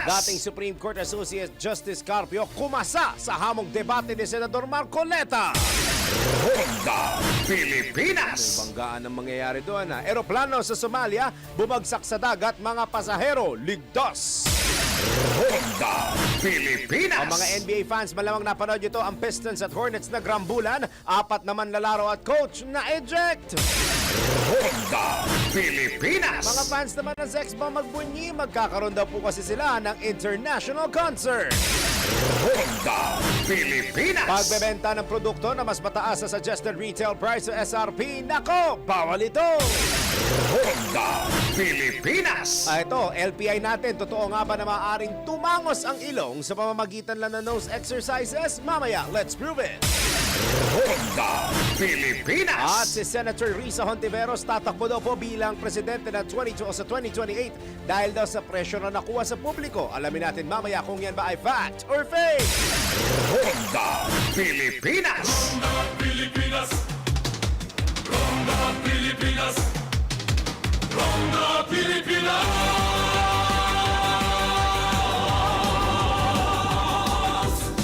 Dating Supreme Court Associate Justice Carpio kumasa sa hamong debate ni Senador Marcoleta. Ronda Pilipinas. Banggaan ang mangyayari doon. Eroplano sa Somalia, bumagsak sa dagat, mga pasahero, ligtas. Ronda Pilipinas. Ang mga NBA fans, malamang napanood nyo to, ang Pistons at Hornets na grambulan, 4 naman lalaro at coach na eject. Ronda Pilipinas. Mga fans naman ng Sex Bomb magbunyi, magkakaroon daw po kasi sila ng international concert. Ronda Pilipinas. Pagbebenta ng produkto na mas mataas sa suggested retail price o SRP, nako, bawal ito. Ronda Pilipinas. Ito, LPI natin, totoo nga ba na maaaring tumangos ang ilong sa pamamagitan lang ng nose exercises? Mamaya, let's prove it. Ronda Pilipinas. At si Senator Risa Hontiveros tatakbo daw po bilang presidente ng 2028 dahil daw sa pressure na nakuha sa publiko. Alamin natin mamaya kung yan ba ay fact or fake. Ronda Pilipinas. Ronda Pilipinas. Ronda Pilipinas. Ronda Pilipinas.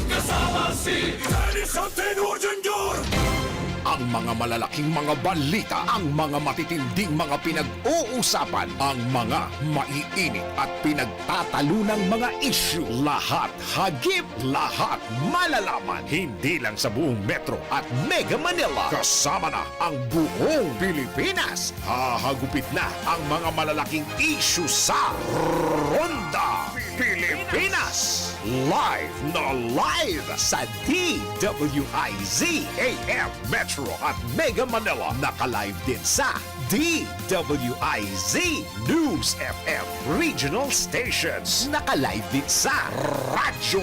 Kasama si Dennis Antenor Jr. Ang mga malalaking mga balita, ang mga matitinding mga pinag-uusapan, ang mga maiinit at pinagtatalunang mga issue. Lahat hagip, lahat malalaman. Hindi lang sa buong Metro at Mega Manila. Kasama na ang buong Pilipinas. Hahagupit na ang mga malalaking issue sa Ronda Pilipinas. Live na live sa DWIZ AM Metro at Mega Manila. Naka-live din sa DWIZ News FM Regional Stations. Naka-live din sa Radyo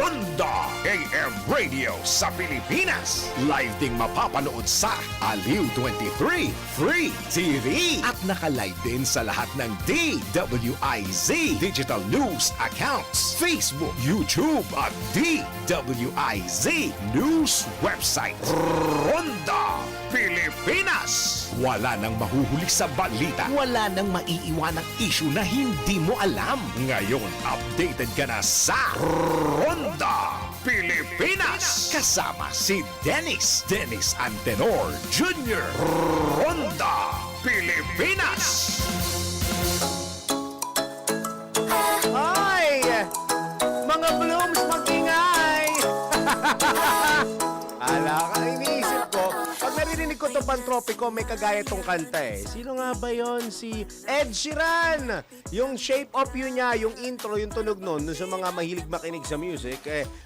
Ronda AM Radio sa Pilipinas. Live ding mapapanood sa Aliw 23 Free TV. At naka-live din sa lahat ng DWIZ Digital News Accounts, Facebook, YouTube at DWIZ News website. Ronda Pilipinas. Wala nang mahuhuli sa balita. Wala nang maiiwanang issue na hindi mo alam. Ngayon, updated ka na sa Ronda Pilipinas. Kasama si Dennis Antenor Jr. Ronda Pilipinas. Ay! Mga blooms, mag-ingay! Ala ka, iniisip ko, pag naririnig ko itong Pantropiko, may kagaya itong kanta eh. Sino nga ba yon? Si Ed Sheeran! Yung Shape of You niya, yung intro, yung tunog nun, sa mga mahilig makinig sa music,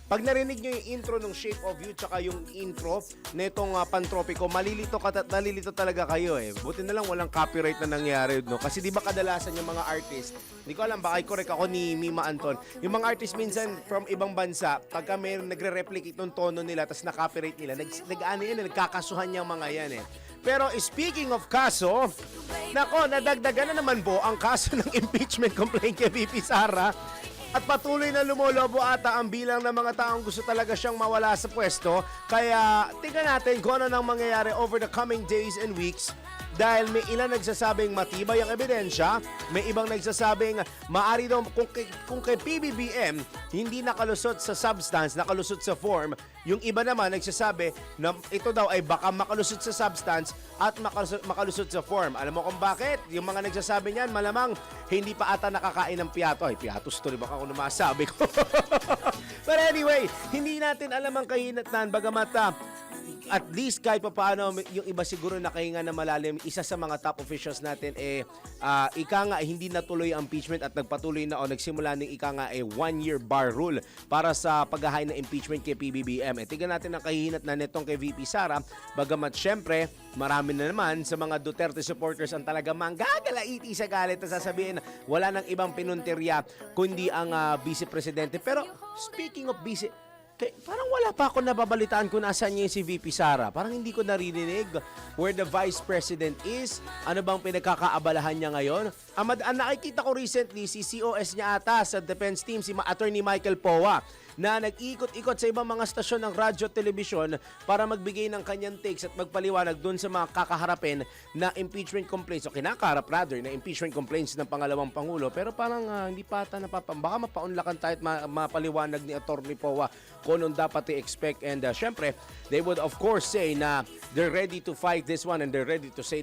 pag narinig nyo yung intro ng Shape of You, tsaka yung intro nitong Pantropiko, malilito talaga kayo eh. Buti na lang walang copyright na nangyari, no? Kasi di ba kadalasan yung mga artist, hindi ko alam, baka i-correct ako ni Mima Anton, yung mga artist minsan from ibang bansa, pagka may nagre-replicate ng tono nila, tapos na-copyright nila, nagkakasuhan yung mga yan eh. Pero speaking of kaso, nako, nadagdagan na naman po ang kaso ng impeachment complaint kay VP Sara at patuloy na lumolobo ata ang bilang ng mga taong gusto talaga siyang mawala sa pwesto. Kaya tingnan natin kung ano nang mangyayari over the coming days and weeks. Dahil may ilan nagsasabing matibay ang ebidensya, may ibang nagsasabing maari daw kung kay PBBM hindi nakalusot sa substance, nakalusot sa form. Yung iba naman nagsasabi na ito daw ay baka makalusot sa substance at makalusot sa form. Alam mo kung bakit? Yung mga nagsasabi niyan, malamang hindi pa ata nakakain ng piyato. Ay, piatos to, baka kung masabi ko. But anyway, hindi natin alam ang kahinatnan, bagamat at least kahit pa paano, yung iba siguro nakahinga na malalim, isa sa mga top officials natin ika nga hindi natuloy ang impeachment at nagpatuloy na o nagsimula ng ika nga 1-year bar rule para sa paghahain ng impeachment kay PBBM. Tingnan natin ang kahinat na nitong kay VP Sara, bagamat syempre marami na naman sa mga Duterte supporters ang talaga manggagalaiti sa galit na sasabihin wala nang ibang pinuntirya kundi ang vice presidente. Pero speaking of vice, parang wala pa ako nababalitaan kung nasaan niya si VP Sara. Parang hindi ko naririnig where the Vice President is. Ano bang pinagkakaabalahan niya ngayon? Ang nakikita ko recently, si COS niya ata sa defense team, si Attorney Michael Poa, na nag-ikot-ikot sa ibang mga stasyon ng radyo at telebisyon para magbigay ng kanyang takes at magpaliwanag dun sa mga kakaharapin na impeachment complaints o kinakaharap rather na impeachment complaints ng pangalawang Pangulo. Pero parang hindi pa ata baka mapaunlakan tayo at mapaliwanag ni Attorney Poa kung anong dapat i-expect. And syempre, they would of course say na they're ready to fight this one and they're ready to say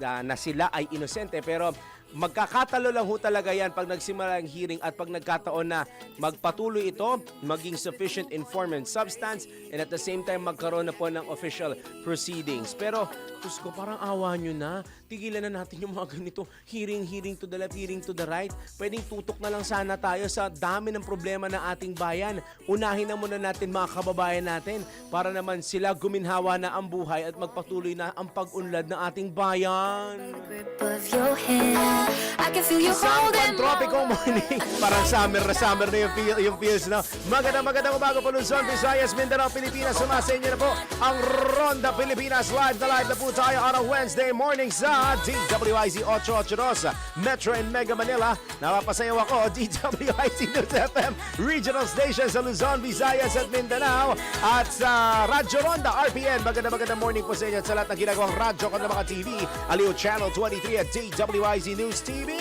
na sila ay inosente. Pero magkakatalo lang ho talaga yan pag nagsimula ang hearing at pag nagkataon na magpatuloy ito, maging sufficient informant substance, and at the same time magkaroon na po ng official proceedings. Pero, Diyos ko, parang awa nyo na. Tigilan na natin yung mga ganito. Hearing to the left, hearing to the right. Pwedeng tutok na lang sana tayo sa dami ng problema ng ating bayan. Unahin na muna natin mga kababayan natin para naman sila guminhawa na ang buhay at magpatuloy na ang pag-unlad ng ating bayan. Grip of your hand, I can feel you Isang holding pantropicong morning. Parang summer na yung feels, no? Magandang umaga po Luzon, Visayas, Mindanao, Pilipinas. Sumasa inyo na po ang Ronda Pilipinas. Live na po tayo on a Wednesday morning sa DWIZ 882 Metro and Mega Manila. Napapasayaw ako, DWIZ News FM Regional Station sa Luzon, Visayas at Mindanao. At sa Radyo Ronda RPN. Magandang morning po sa inyo at sa lahat ng ginagawang radyo ko ng mga TV. Aliw Channel 23 at DWIZ News TV.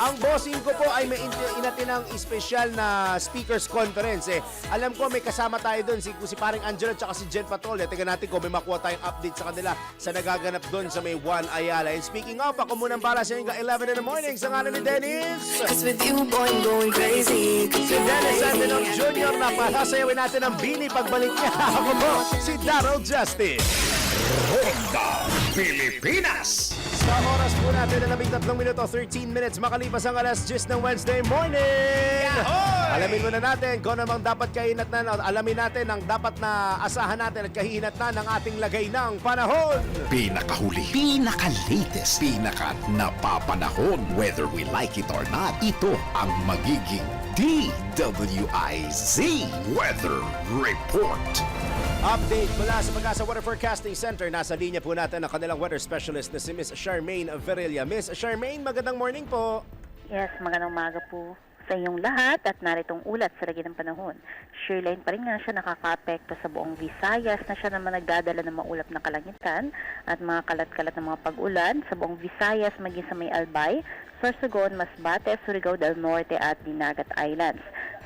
Ang bossing ko po ay may inatinang espesyal na speakers conference. Alam ko may kasama tayo doon si paring Angelo at si Jen Patol. Tingnan natin kung may makuha tayong update sa kanila sa nagaganap doon sa may Juan Ayala. And speaking of, ako munang para sa inyo 11 in the morning sa ngalan ni Dennis. Cause with you, boy, I'm going crazy. Si Dennis Antonov Jr. na pasasayawin natin ang bini pagbalik niya. Ako po, si Daryl Justice. Ronda Pilipinas. Sa oras po natin na 13 minuto, 13 minutes makalipas ang alas 10 ng Wednesday morning. Alamin muna natin kung namang dapat kahinatnan, alamin natin ang dapat na asahan natin at kahihinatnan ng ating lagay ng panahon. Pinakahuli, pinaka-latest, pinaka-napapanahon. Whether we like it or not, ito ang magiging DWIZ Weather Report. Update mula sa Pag-asa Weather Forecasting Center. Nasa linya po natin ang kanilang weather specialist na si Miss Charmaine Verilla. Miss Charmaine, magandang morning po. Yes, magandang umaga po sa inyong lahat at naritong ulat sa lagi ng panahon. Shearline pa rin nga siya nakaka-apekto sa buong Visayas na siya naman nagdadala ng maulap na kalangitan at mga kalat-kalat na mga pag-ulan sa buong Visayas maging sa may Albay, Sorsogon, Masbate, Surigao del Norte at Dinagat Islands.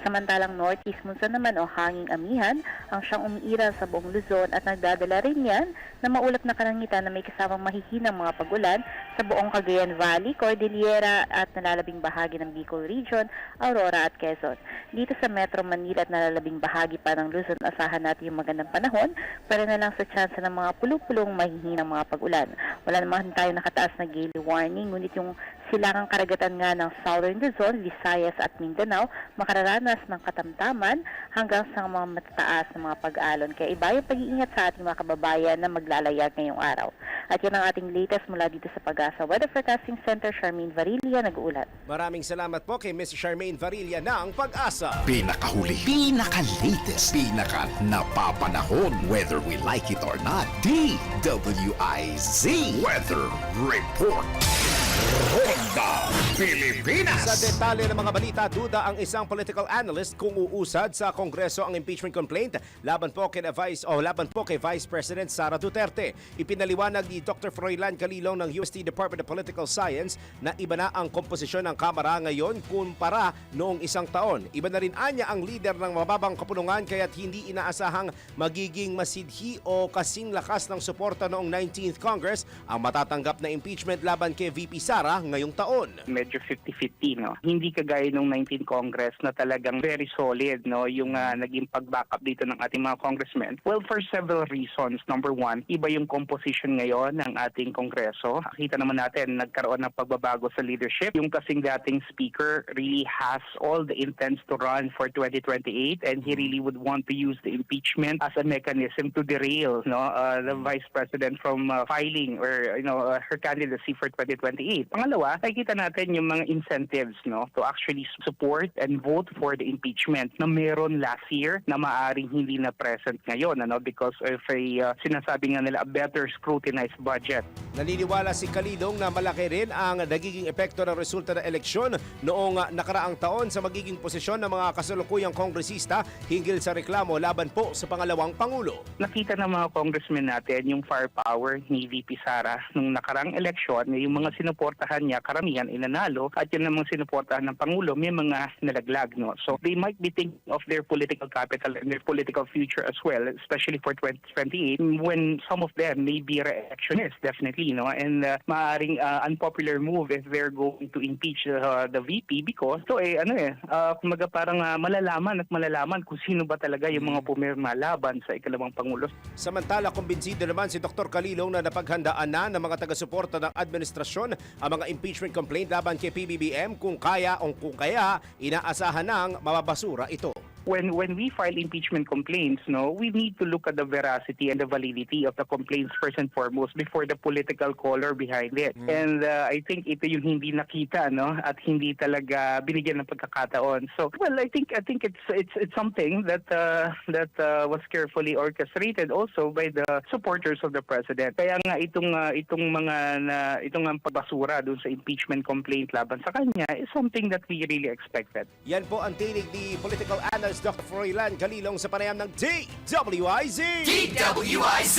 Samantalang Northeast Monsoon naman o hanging amihan ang siyang umiiral sa buong Luzon at nagdadala rin yan na maulap na kalangitan na may kasamang mahihinang mga pagulan sa buong Cagayan Valley, Cordillera at nalalabing bahagi ng Bicol Region, Aurora at Quezon. Dito sa Metro Manila at nalalabing bahagi pa ng Luzon, asahan natin yung magandang panahon para na lang sa tsansa ng mga pulupulong mahihinang mga pagulan. Wala naman tayo nakataas na gale warning, ngunit yung silangang karagatan nga ng Southern Luzon, Visayas at Mindanao makararanas ng katamtaman hanggang sa mga matataas na mga pag-alon. Kaya iba yung pag-iingat sa ating mga kababayan na maglalayag ngayong araw. At yan ang ating latest mula dito sa Pag-asa Weather Forecasting Center. Charmaine Varilla, nag-uulat. Maraming salamat po kay Miss Charmaine Varilla ng Pag-asa. Pinakahuli, pinaka-latest, pinaka-napapanahon. Whether we like it or not, DWIZ Weather Report. Ronda Pilipinas. Sa detalye ng mga balita, duda ang isang political analyst kung uusad sa Kongreso ang impeachment complaint laban po kay Vice President Sara Duterte. Ipinaliwanag ni Dr. Froilan Calilong ng UST Department of Political Science na iba na ang komposisyon ng Kamara ngayon kumpara noong isang taon. Iba na rin anya ang leader ng mababang kapulungan kaya't hindi inaasahang magiging masidhi o kasing lakas ng suporta noong 19th Congress ang matatanggap na impeachment laban kay VP Sara ngayong taon. Medyo 50-50, no? Hindi kagaya nung 19th Congress na talagang very solid, no? Yung naging pag-backup dito ng ating mga congressmen. Well, for several reasons. Number one, iba yung composition ngayon ng ating Kongreso. Kita naman natin, nagkaroon ng pagbabago sa leadership. Yung kasing dating speaker really has all the intents to run for 2028 and he really would want to use the impeachment as a mechanism to derail, no, the Vice President from filing or, her candidacy for 2028. Pangalawa, nakikita natin natin yung mga incentives, no, to actually support and vote for the impeachment na meron last year na maaring hindi na present ngayon, ano, because of sinasabi nga nila a better scrutinized budget. Naniniwala si Kalidong na malaki rin ang nagiging epekto ng resulta ng eleksyon noong nakaraang taon sa magiging posisyon ng mga kasalukuyang kongresista hinggil sa reklamo laban po sa pangalawang Pangulo. Nakita ng mga congressmen natin yung firepower ni VP Sara nung nakarang eleksyon, yung mga sinuportahan niya, karamihan inanalo, at yung mga sinuportahan ng Pangulo, may mga nalaglag. No? So they might be thinking of their political capital and their political future as well, especially for 2028, when some of them may be re-electionists, definitely. No? And maaring unpopular move if they're going to impeach the VP because kumaga parang malalaman kung sino ba talaga yung mga pumirma laban sa ikalawang Pangulo. Samantala, kumbinsido naman si Dr. Kalilong na napaghandaan na ng mga taga-suporta ng administrasyon ang mga impeachment complaint laban kay PBBM kung kaya inaasahan ng mababasura ito. When we file impeachment complaints, no, we need to look at the veracity and the validity of the complaints first and foremost before the political color behind it. And I think ito yung hindi nakita, no, at hindi talaga binigyan ng pagkakataon. So, well, I think it's something that was carefully orchestrated also by the supporters of the president. Kaya nga itong ang pagbasura doon sa impeachment complaint laban sa kanya is something that we really expected. Yan po ang tinig ni political analyst Dr. Froilan Kalilong sa panayam ng DWIZ. DWIZ!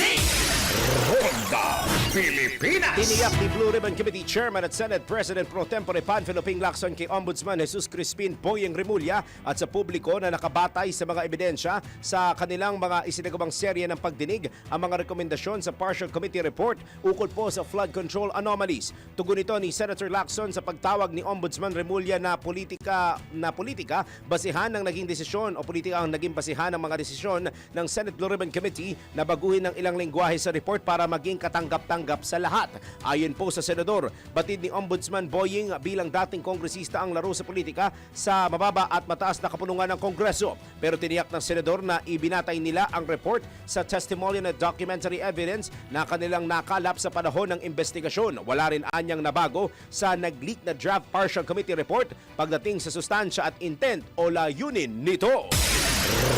Ronda Pilipinas! Tiniyak ni Blue Ribbon Committee Chairman at Senate President Pro Tempore Panfilo Ping Lacson kay Ombudsman Jesus Crispin Boyeng Remulla at sa publiko na nakabatay sa mga ebidensya sa kanilang mga isinagawang serye ng pagdinig ang mga rekomendasyon sa Partial Committee Report ukol po sa flood control anomalies. Tugon ito ni Senator Lacson sa pagtawag ni Ombudsman Remulla na politika basihan ng naging desisyon o politika ang naging basihan ng mga desisyon ng Senate Blue Ribbon Committee na baguhin ng ilang lengguwahe sa report para maging katanggap-tanggap sa lahat. Ayon po sa Senador, batid ni Ombudsman Boyeng bilang dating kongresista ang laro sa politika sa mababa at mataas na kapulungan ng Kongreso. Pero tiniyak ng Senador na ibinatay nila ang report sa testimonial na documentary evidence na kanilang nakalap sa panahon ng investigasyon. Wala rin anyang nabago sa nag-leak na draft partial committee report pagdating sa sustansya at intent o layunin nito.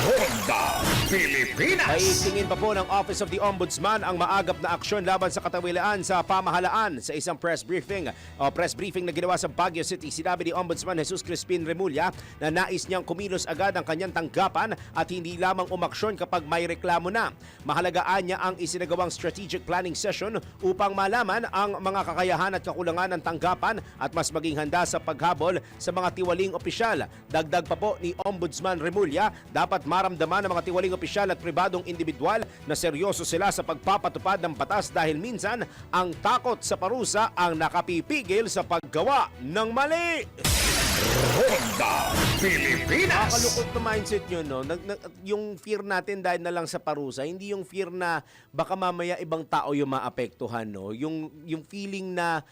Ronda Pilipinas! Naitingin pa po ng Office of the Ombudsman ang maagap na aksyon laban sa katawilaan sa pamahalaan. Sa isang press briefing na ginawa sa Baguio City, sinabi ni Ombudsman Jesus Crispin Remulla na nais niyang kumilos agad ang kanyang tanggapan at hindi lamang umaksyon kapag may reklamo na. Mahalagaan niya ang isinagawang strategic planning session upang malaman ang mga kakayahan at kakulangan ng tanggapan at mas maging handa sa paghabol sa mga tiwaling opisyal. Dagdag pa po ni Ombudsman Remulla, dapat maramdaman ng mga tiwaling opisyal at pribadong individual na seryoso sila sa pagpapatupad ng batas dahil minsan ang takot sa parusa ang nakapipigil sa paggawa ng mali. Ronda Pilipinas! Nakakalungkot na mindset nyo, no? Yung fear natin dahil na lang sa parusa, hindi yung fear na baka mamaya ibang tao yung maapektuhan, no? Yung feeling na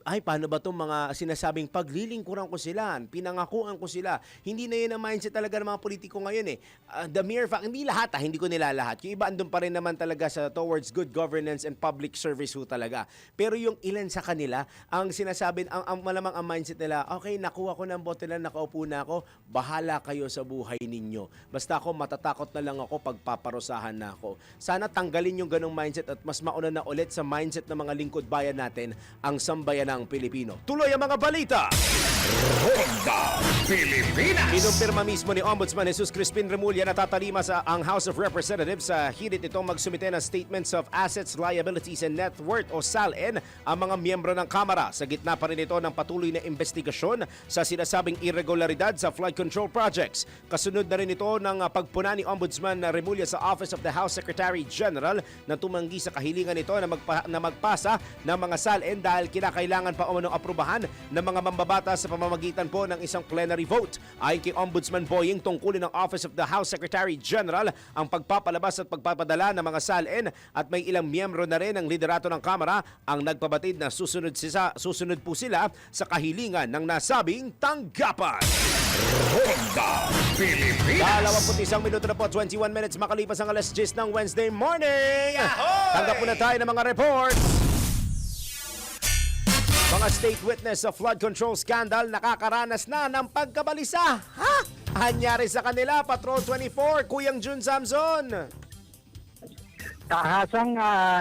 ay, paano ba itong mga sinasabing paglilingkuran ko sila, pinangakuan ko sila. Hindi na yun ang mindset talaga ng mga politiko ngayon eh. The mere fact, hindi lahat hindi ko nilalahat. Yung iba andun pa rin naman talaga sa towards good governance and public service ho talaga. Pero yung ilan sa kanila, ang sinasabing, ang malamang ang mindset nila, okay, nakuha ko ng bote lang, nakaupo na ako, bahala kayo sa buhay ninyo. Basta ako, matatakot na lang ako pagpaparusahan na ako. Sana tanggalin yung ganong mindset at mas mauna na ulit sa mindset ng mga lingkod bayan natin ang sambayan ng Pilipino. Tuloy ang mga balita! Ronda Pilipinas! Kinumpirma mismo ni Ombudsman Jesus Crispin Remulla na tatalima sa ang House of Representatives sa hirit itong magsumite ng Statements of Assets, Liabilities and Net Worth o SALN ang mga miyembro ng Kamara. Sa gitna pa rin ito ng patuloy na investigasyon sa sinasabing irregularidad sa flood control projects. Kasunod na rin ito ng pagpuna ni Ombudsman Remulla sa Office of the House Secretary General na tumanggi sa kahilingan nito na magpasa ng mga SALN dahil kinakailangan pa umanong aprubahan ng mga mambabata sa pamamagitan po ng isang plenary vote. Ayon kay Ombudsman Boyeng, tungkulin ng Office of the House Secretary General ang pagpapalabas at pagpapadala ng mga SALN at may ilang miyembro na rin ng liderato ng Kamara ang nagpabatid na susunod po sila sa kahilingan ng nasabing tanggapan. Ronda Pilipinas! 21 minuto na po, 21 minutes makalipas ang alas 10 ng Wednesday morning. Tanggap muna tayo ng mga reports. Mga state witness sa flood control scandal nakakaranas na ng pagkabalisa. Ha? Anyari sa kanila, Patrol 24, Kuyang Jun Samson. Tahasang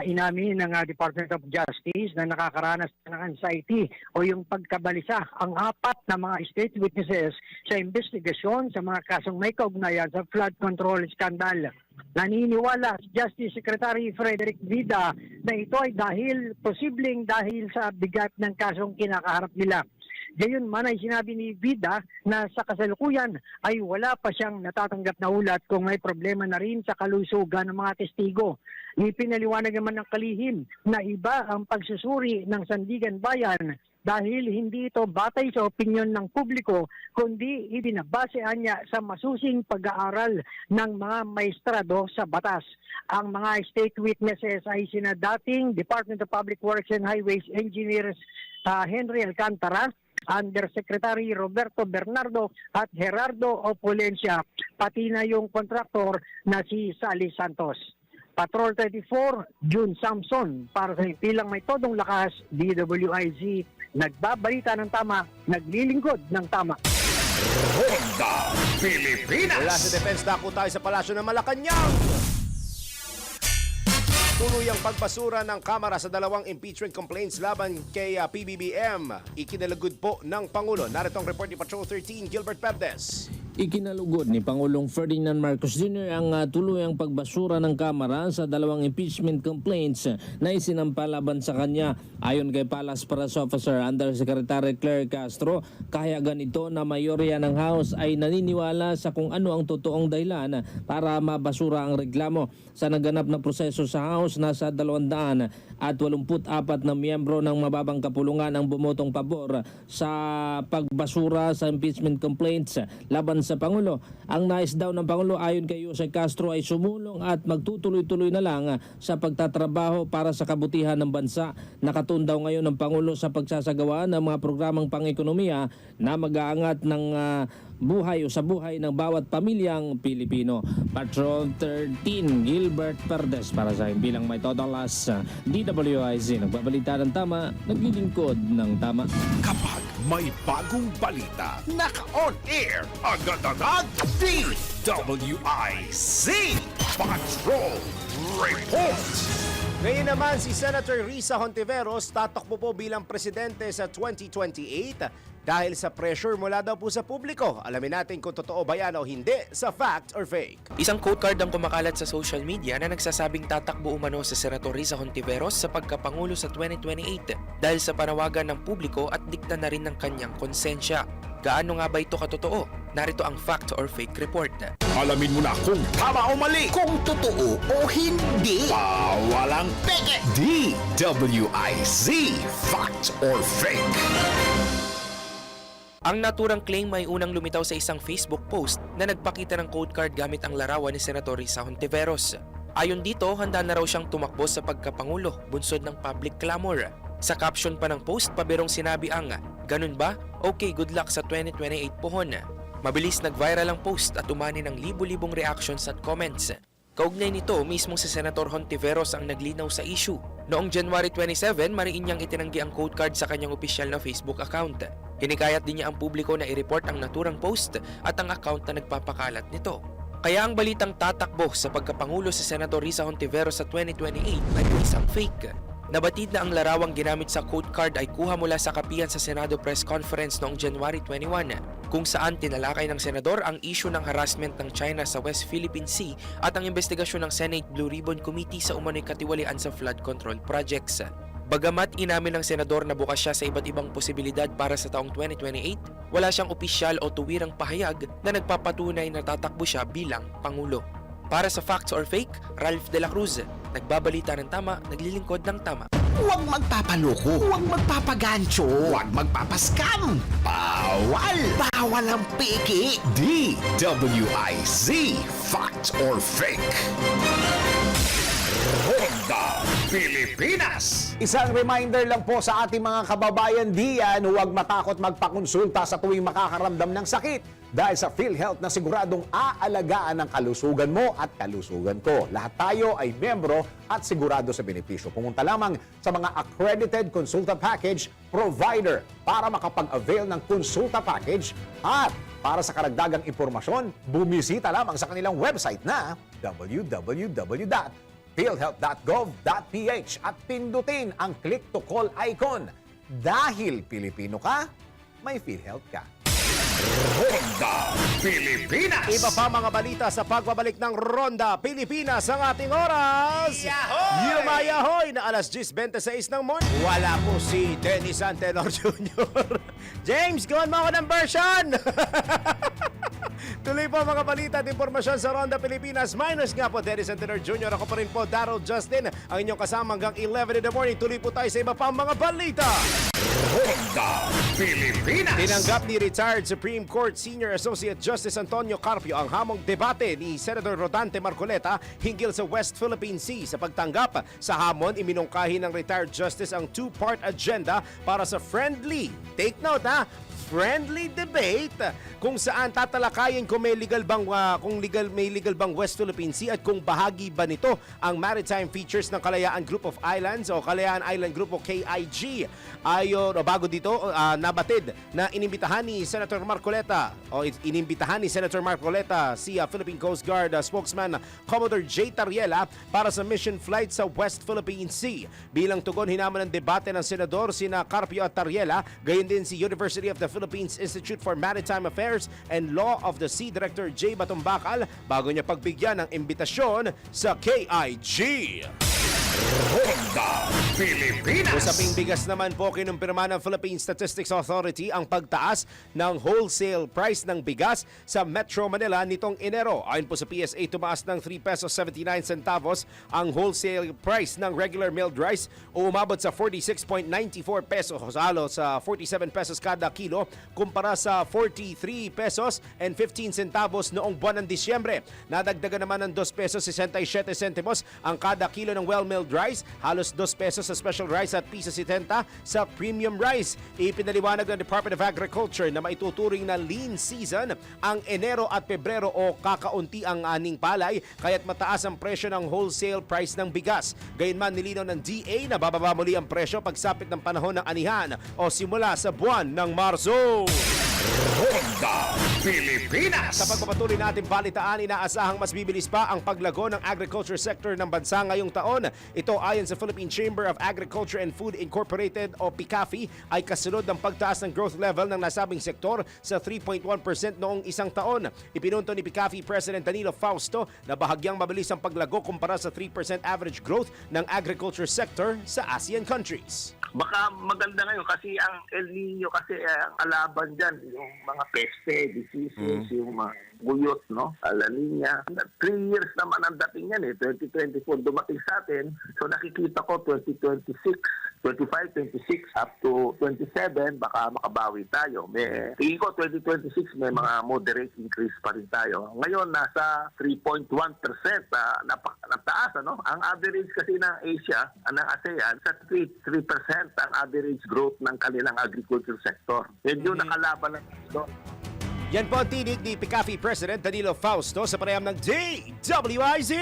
inamin ng Department of Justice na nakakaranas ng anxiety o yung pagkabalisa ang apat na mga state witnesses sa investigasyon sa mga kasong may kaugnayan sa flood control scandal. Naniniwala si Justice Secretary Frederick Vida na ito ay posibleng dahil sa bigat ng kasong kinakaharap nila. Gayunman ay sinabi ni Vida na sa kasalukuyan ay wala pa siyang natatanggap na ulat kung may problema na rin sa kalusugan ng mga testigo. Ipinaliwanag naman ng kalihim na iba ang pagsusuri ng Sandigan Bayan dahil hindi ito batay sa opinyon ng publiko kundi ibinabasehan niya sa masusing pag-aaral ng mga maestrado sa batas. Ang mga state witnesses ay sina dating Department of Public Works and Highways Engineers Henry Alcantara, Undersecretary Roberto Bernardo at Gerardo Opulencia, pati na yung kontraktor na si Sally Santos. Patrol 34, June Samson, para sa Pilang May Todong Lakas, DWIZ, nagbabalita ng tama, naglilingkod ng tama. Ronda Pilipinas. Mula sa Defense Dako tayo sa Palasyo ng Malacanang. Tuluyang pagbasura ng Kamara sa dalawang impeachment complaints laban kay PBBM. Ikinalugod po ng Pangulo. Narito ang report ni Patrol 13, Gilbert Perdes. Ikinalugod ni Pangulong Ferdinand Marcos Jr. ang tuluyang pagbasura ng Kamara sa dalawang impeachment complaints na isinampa laban sa kanya. Ayon kay Palace Press Officer Undersecretary Claire Castro, kaya ganito na mayorya ng House ay naniniwala sa kung ano ang totoong dahilan para mabasura ang reklamo. Sa naganap na proseso sa House, nasa 284 na miyembro ng mababang kapulungan ang bumotong pabor sa pagbasura sa impeachment complaints laban sa Pangulo. Ang nais daw ng Pangulo ayon kay Jose Castro ay sumulong at magtutuloy-tuloy na lang sa pagtatrabaho para sa kabutihan ng bansa. Nakatuon daw ngayon ng Pangulo sa pagsasagawa ng mga programang pang-ekonomiya na mag-aangat ng buhay o sa buhay ng bawat pamilyang Pilipino. Patrol 13, Gilbert Perdes para sa Bilang May Todolas, DWIZ. Nagbabalita ng tama, naglilingkod ng tama. Kapag may bagong balita, naka-on air, agad-agad, DWIZ Patrol Report. Ngayon naman si Senator Risa Hontiveros tatakbo po bilang presidente sa 2028 dahil sa pressure mula daw po sa publiko. Alamin natin kung totoo ba yan o hindi sa fact or fake. Isang quote card ang kumakalat sa social media na nagsasabing tatakbo umano sa Senator Risa Hontiveros sa pagkapangulo sa 2028 dahil sa panawagan ng publiko at dikta na rin ng kanyang konsensya. Gaano nga ba ito katotoo? Narito ang fact or fake report. Alamin mo na kung tama o mali, kung totoo o hindi. Walang peke. DWIZ Fact or Fake. Ang naturang claim ay unang lumitaw sa isang Facebook post na nagpakita ng code card gamit ang larawan ni Senator Risa Hontiveros. Ayon dito, handa na raw siyang tumakbo sa pagkapangulo, bunsod ng public clamor. Sa caption pa ng post, pabirong sinabi ang, "Ganun ba? Okay, good luck sa 2028 pohon." Mabilis nag-viral ang post at umani ng libu-libong reactions at comments. Kaugnay nito, mismo si Senator Hontiveros ang naglinaw sa issue. Noong January 27, mariin niyang itinanggi ang code card sa kanyang opisyal na Facebook account. Hinikayat din niya ang publiko na i-report ang naturang post at ang account na nagpapakalat nito. Kaya ang balitang tatakbo sa pagkapangulo si Senator Risa Hontiveros sa 2028 ay isang fake. Nabatid na ang larawang ginamit sa code card ay kuha mula sa kapihan sa Senado press conference noong January 21, kung saan tinalakay ng senador ang issue ng harassment ng China sa West Philippine Sea at ang investigasyon ng Senate Blue Ribbon Committee sa umano'y katiwalian sa flood control projects. Bagamat inamin ng senador na bukas siya sa iba't ibang posibilidad para sa taong 2028, wala siyang opisyal o tuwirang pahayag na nagpapatunay na tatakbo siya bilang Pangulo. Para sa Facts or Fake, Ralph De La Cruz, nagbabalita ng tama, naglilingkod ng tama. Huwag magpapaloko, huwag magpapagancho, huwag magpapascam. Bawal! Bawal ang peke. DWIZ Fact or Fake. Ronda Pilipinas. Isang reminder lang po sa ating mga kababayan diyan, huwag matakot magpakonsulta sa tuwing makakaramdam ng sakit. Dahil sa PhilHealth na siguradong aalagaan ang kalusugan mo at kalusugan ko. Lahat tayo ay membro at sigurado sa benepisyo. Pumunta lamang sa mga accredited consulta package provider para makapag-avail ng consulta package at para sa karagdagang impormasyon, bumisita lamang sa kanilang website na www.philhealth.gov.ph at pindutin ang click-to-call icon. Dahil Pilipino ka, may PhilHealth ka. Ronda Pilipinas. Iba pa mga balita sa pagbabalik ng Ronda Pilipinas ang ating oras. Yumayahoy na alas 10:26 ng morning. Wala po si Dennis Antenor Jr. James, gawan mo ako ng version. Tuloy po mga balita at impormasyon sa Ronda Pilipinas. Minus nga po Dennis Antenor Jr. Ako pa rin po, Darryl Justin, ang inyong kasama hanggang 11 in the morning. Tuloy po tayo sa iba pang mga balita. Ronda Pilipinas. Tinanggap ni retired Supreme Court Senior Associate Justice Antonio Carpio ang hamong debate ni Senator Rodante Marcoleta hinggil sa West Philippine Sea. Sa pagtanggap sa hamon, iminungkahi ng retired justice ang two-part agenda para sa friendly, take note ha, friendly debate kung saan tatalakayin kung may legal bang may legal bang West Philippine Sea at kung bahagi ba nito ang maritime features ng Kalayaan Group of Islands o Kalayaan Island Group o KIG. Ayon o bago dito nabatid na inimbitahan ni Senator Marcoleta si Philippine Coast Guard spokesman Commodore J. Tariela para sa mission flight sa West Philippine Sea. Bilang tugon hinaman ng debate ng senador sina Carpio at Tariela, gayon din si University of the Philippines Institute for Maritime Affairs and Law of the Sea Director J. Batumbakal bago niya pagbigyan ng imbitasyon sa KIG. Ronda Pilipinas. Usaping bigas naman po, kinumpirma ng Philippine Statistics Authority ang pagtaas ng wholesale price ng bigas sa Metro Manila nitong Enero. Ayon po sa PSA, tumaas ng 3 pesos 79 centavos ang wholesale price ng regular milled rice o umabot sa 46.94 pesos, halos sa 47 pesos kada kilo kumpara sa 43 pesos and 15 centavos noong buwan ng Disyembre. Nadagdagan naman ng 2 pesos 67 centimos ang kada kilo ng well-milled rice, halos 2 pesos sa special rice at piso 70 sa premium rice. Ipinaliwanag ng Department of Agriculture na maituturing na lean season ang Enero at Pebrero o kakaunti ang aning palay kaya't mataas ang presyo ng wholesale price ng bigas. Gayunman nilinaw ng DA na bababa muli ang presyo pagsapit ng panahon ng anihan o simula sa buwan ng Marso. Ronda Pilipinas. Sa pagpapatuloy natin balitaan, inaasahang mas bibilis pa ang paglago ng agriculture sector ng bansa ngayong taon. Ito ayon sa Philippine Chamber of Agriculture and Food Incorporated o PICAFI ay kasunod ng pagtaas ng growth level ng nasabing sektor sa 3.1% noong isang taon. Ipinunto ni PICAFI President Danilo Fausto na bahagyang mabilis ang paglago kumpara sa 3% average growth ng agriculture sector sa ASEAN countries. Baka maganda ngayon kasi ang El Nino kasi ang kalaban dyan, yung mga peste, diseases, yung mga guyot, no? La Nina. 3 years naman ang dating yan 2024 dumating sa atin. So nakikita ko 2026, 25, 26 up to 27 baka makabawi tayo. Tingin ko 2026 may mga moderate increase pa rin tayo. Ngayon nasa 3.1% napakataas, ano? Ang average kasi ng Asia, ng ASEAN sa 3% ang average growth ng kanilang agriculture sector. Medyo nakalaban lang doon. Yan po ang tinig ni PICAFI President Danilo Fausto sa panayam ng DWIZ.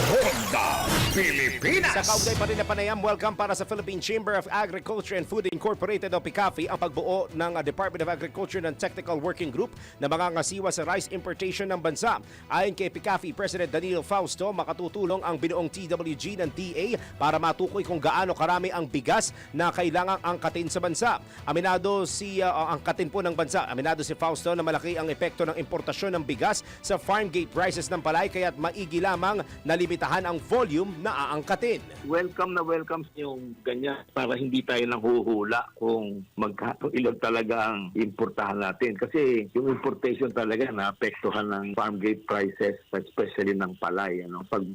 Ronda Pilipinas. Sa kaugnay pa rin na panayam, welcome para sa Philippine Chamber of Agriculture and Food Incorporated o PICAFI ang pagbuo ng Department of Agriculture ng Technical Working Group na mangangasiwa sa rice importation ng bansa. Ayon kay PICAFI President Danilo Fausto, makatutulong ang binuong TWG ng DA para matukoy kung gaano karami ang bigas na kailangang angkatin sa bansa. Aminado angkatin po ng bansa. Aminado si Fausto na malaki ang epekto ng importasyon ng bigas sa farm gate prices ng palay kaya't maigi lamang na limitahan ang volume na aangkatin. Welcome na welcome yung ganyan para hindi tayo nang huhula kung ilan talaga ang importahan natin. Kasi yung importation talaga naapektuhan ng farm gate prices, especially ng palay. Ano? Pag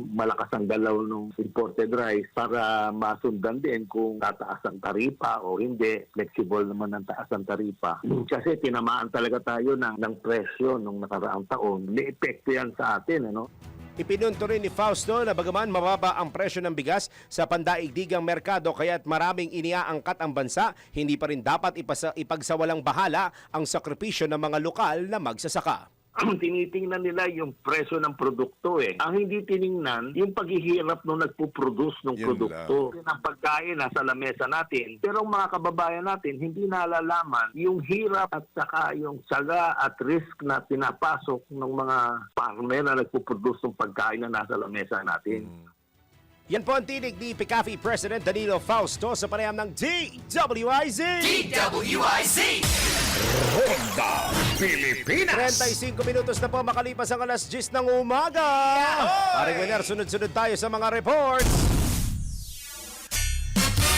malakas ang galaw ng imported rice para masundan din kung tataas ang taripa o hindi, flexible naman ang taas ang taripa. Kasi tinamaan talaga tayo ng presyo nung nakaraang taon. May epekto yan sa atin. Ano? Ipinunto rin ni Fausto na bagaman mababa ang presyo ng bigas sa pandaigdigang merkado kaya't maraming iniaangkat ang bansa, hindi pa rin dapat ipagsawalang bahala ang sakripisyo ng mga lokal na magsasaka. Tinitingnan nila yung presyo ng produkto eh. Ang hindi tiningnan, yung paghihirap nung nagpo-produce ng produkto. Ang pagkain nasa lamesa natin. Pero ang mga kababayan natin, hindi nalalaman yung hirap at saka yung saga at risk na pinapasok ng mga farmer na nagpo-produce ng pagkain na nasa lamesa natin. Yan po ang tinig ni PCAFI President Danilo Fausto sa panayam ng DWIZ! Ronda Pilipinas. 35 minutos na po makalipas ang alas 10 ng umaga. Paring Winner, sunod-sunod tayo sa mga reports.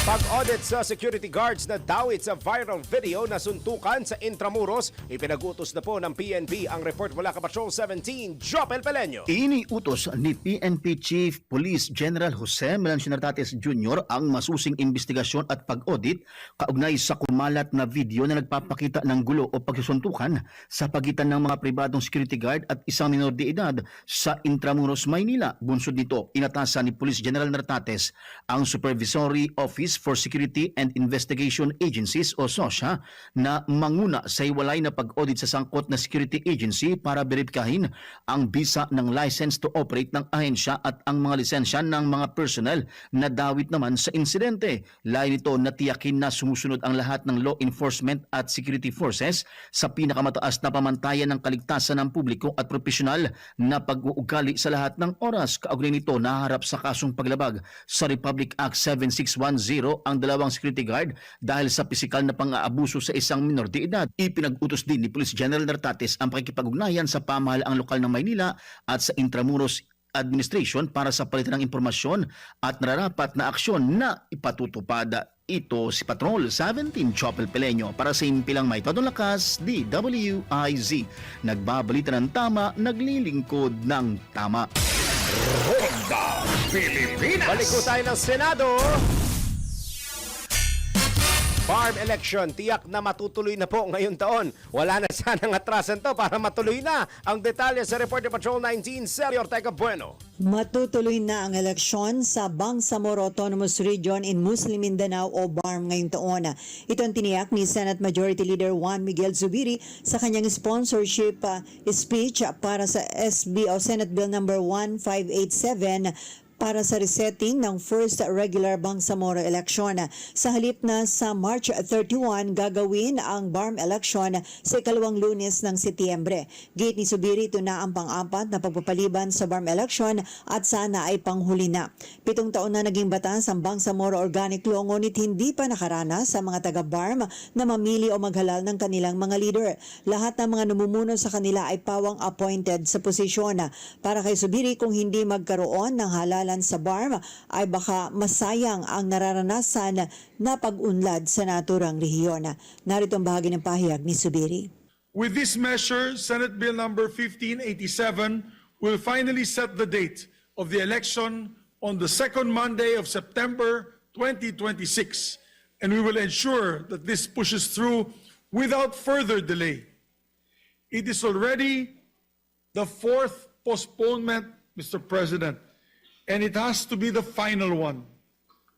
Pag-audit sa security guards na dawit sa viral video na suntukan sa Intramuros, ipinag-utos na po ng PNP ang report mula ka Patrol 17, Jopel Peleño. Iniutos ni PNP Chief Police General Jose Melancio Nartates Jr. ang masusing investigasyon at pag-audit kaugnay sa kumalat na video na nagpapakita ng gulo o pagsusuntukan sa pagitan ng mga pribadong security guard at isang minor de edad sa Intramuros, Maynila. Bunsod nito, inatasan ni Police General Nartates ang Supervisory Office for Security and Investigation Agencies o SOSA na manguna sa hiwalay na pag-audit sa sangkot na security agency para beripikahin ang bisa ng license to operate ng ahensya at ang mga lisensya ng mga personnel na dawit naman sa insidente. Layo nito na tiyakin na sumusunod ang lahat ng law enforcement at security forces sa pinakamataas na pamantayan ng kaligtasan ng publiko at profesional na pag-uugali sa lahat ng oras. Kaugnay nito, naharap sa kasong paglabag sa Republic Act 7610 ang dalawang security guard dahil sa pisikal na pang-aabuso sa isang minor de edad. Ipinag-utos din ni Police General Nartates ang pakikipag-ugnayan sa pamahalaang lokal ng Maynila at sa Intramuros Administration para sa palitan ng impormasyon at nararapat na aksyon na ipatutupad. Ito si Patrol 17 Jopel Peleño para sa impilang may todong lakas, DWIZ. Nagbabalita ng tama, naglilingkod ng tama. Ronda Pilipinas. Balik ko tayo ng Senado. Farm election, tiyak na matutuloy na po ngayong taon. Wala na sanang atrasan to para matuloy na. Ang detalye sa report ni Patrol 19, Sally Ortega Bueno. Matutuloy na ang eleksyon sa Bangsamoro Autonomous Region in Muslim Mindanao o BARM ngayong taon. Ito ang tiniyak ni Senate Majority Leader Juan Miguel Zubiri sa kanyang sponsorship speech para sa SB o Senate Bill number 1587 para sa resetting ng first regular Bangsamoro election. Sa halip na sa March 31, gagawin ang BARM election sa ikalawang Lunes ng Setyembre. Gate ni Zubiri, ito na ang pang-apat na pagpapaliban sa BARM election at sana ay panghuli na. 7 taon na naging batas ang Bangsamoro Organic Law, ngunit hindi pa nakaranas sa mga taga-BARM na mamili o maghalal ng kanilang mga leader. Lahat ng mga namumuno sa kanila ay pawang appointed sa posisyon. Para kay Zubiri, kung hindi magkaroon ng halal sa BARM ay baka masayang ang nararanasan na pag-unlad sa naturang rehiyon. Narito ang bahagi ng pahayag ni Zubiri. With this measure, Senate Bill number 1587 will finally set the date of the election on the second Monday of September 2026, and we will ensure that this pushes through without further delay. It is already the 4th postponement, Mr. President, and it has to be the final one.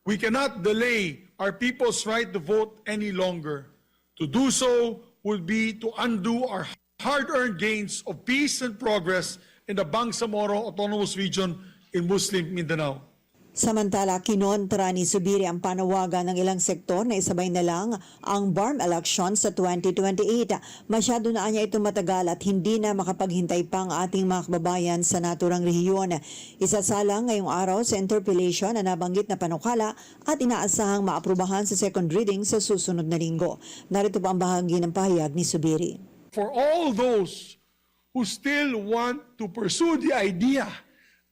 We cannot delay our people's right to vote any longer. To do so would be to undo our hard-earned gains of peace and progress in the Bangsamoro Autonomous Region in Muslim Mindanao. Samantala, kinontra ni Zubiri ang panawagan ng ilang sektor na isabay na lang ang BARM election sa 2028. Masyado na niya ito matagal at hindi na makapaghintay pa ang ating mga kababayan sa naturang rehiyon. Isasalang ngayong araw sa interpellation na nabanggit na panukala at inaasahang maaprubahan sa second reading sa susunod na linggo. Narito pa ang bahagi ng pahayag ni Zubiri. For all those who still want to pursue the idea